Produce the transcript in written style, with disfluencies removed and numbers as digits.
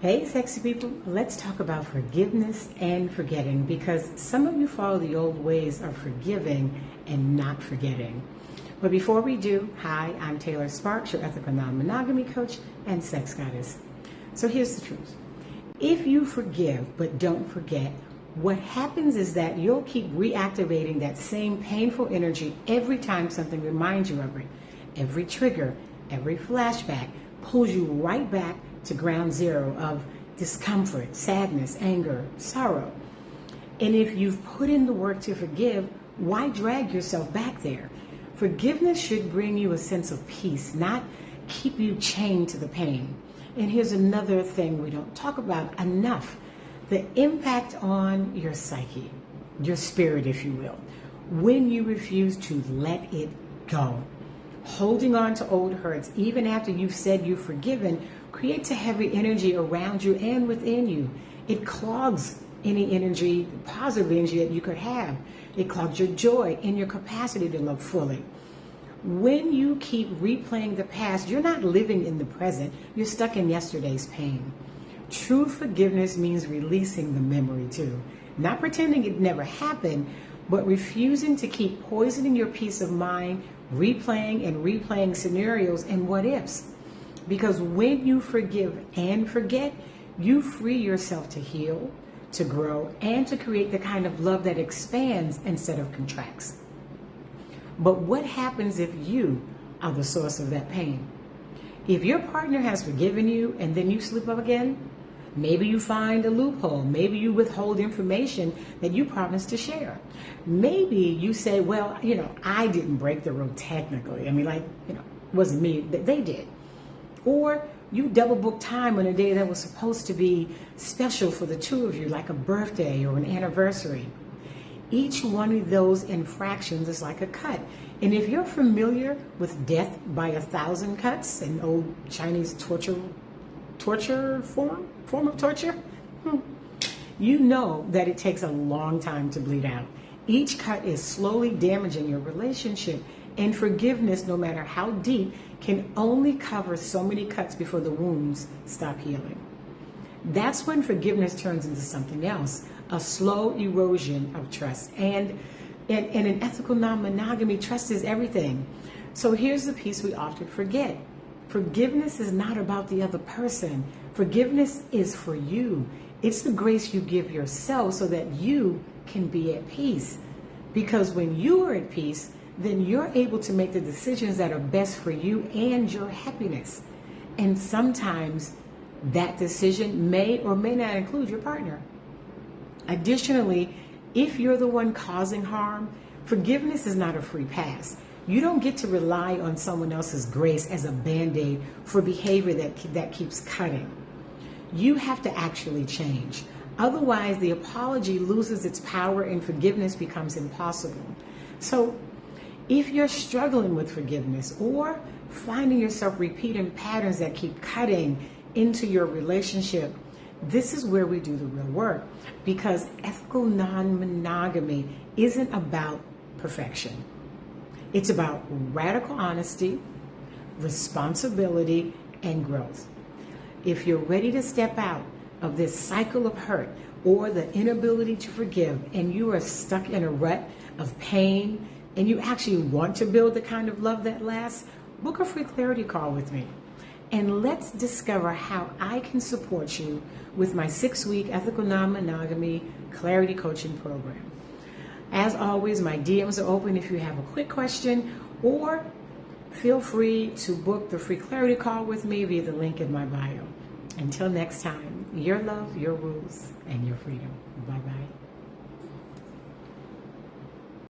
Hey, sexy people, let's talk about forgiveness and forgetting because some of you follow the old ways of forgiving and not forgetting. But before we do, hi, I'm Taylor Sparks, your ethical non-monogamy coach and sex goddess. So here's the truth. If you forgive but don't forget, what happens is that you'll keep reactivating that same painful energy every time something reminds you of it. Every trigger, every flashback pulls you right back to ground zero of discomfort, sadness, anger, sorrow. And if you've put in the work to forgive, why drag yourself back there? Forgiveness should bring you a sense of peace, not keep you chained to the pain. And here's another thing we don't talk about enough: the impact on your psyche, your spirit, if you will, when you refuse to let it go. Holding on to old hurts, even after you've said you've forgiven, creates a heavy energy around you and within you. It clogs any energy, positive energy that you could have. It clogs your joy and your capacity to love fully. When you keep replaying the past, you're not living in the present. You're stuck in yesterday's pain. True forgiveness means releasing the memory too. Not pretending it never happened, but refusing to keep poisoning your peace of mind, replaying and replaying scenarios and what ifs. Because when you forgive and forget, you free yourself to heal, to grow, and to create the kind of love that expands instead of contracts. But what happens if you are the source of that pain? If your partner has forgiven you and then you slip up again, maybe you find a loophole. Maybe you withhold information that you promised to share. Maybe you say, well, I didn't break the rule technically. It wasn't me, they did. Or you double book time on a day that was supposed to be special for the two of you, like a birthday or an anniversary. Each one of those infractions is like a cut. And if you're familiar with death by 1,000 cuts, an old Chinese torture form of torture, you know that it takes a long time to bleed out. Each cut is slowly damaging your relationship, and forgiveness, no matter how deep, can only cover so many cuts before the wounds stop healing. That's when forgiveness turns into something else, a slow erosion of trust. And in ethical non-monogamy, trust is everything. So here's the piece we often forget. Forgiveness is not about the other person. Forgiveness is for you. It's the grace you give yourself so that you can be at peace. Because when you are at peace, then you're able to make the decisions that are best for you and your happiness. And sometimes that decision may or may not include your partner. Additionally, if you're the one causing harm, forgiveness is not a free pass. You don't get to rely on someone else's grace as a band-aid for behavior that keeps cutting. You have to actually change. Otherwise, the apology loses its power and forgiveness becomes impossible. So, if you're struggling with forgiveness or finding yourself repeating patterns that keep cutting into your relationship, this is where we do the real work, because ethical non-monogamy isn't about perfection. It's about radical honesty, responsibility, and growth. If you're ready to step out of this cycle of hurt or the inability to forgive, and you are stuck in a rut of pain, and you actually want to build the kind of love that lasts, book a free clarity call with me. And let's discover how I can support you with my 6-week ethical non-monogamy clarity coaching program. As always, my DMs are open if you have a quick question, or feel free to book the free clarity call with me via the link in my bio. Until next time, your love, your rules, and your freedom. Bye-bye.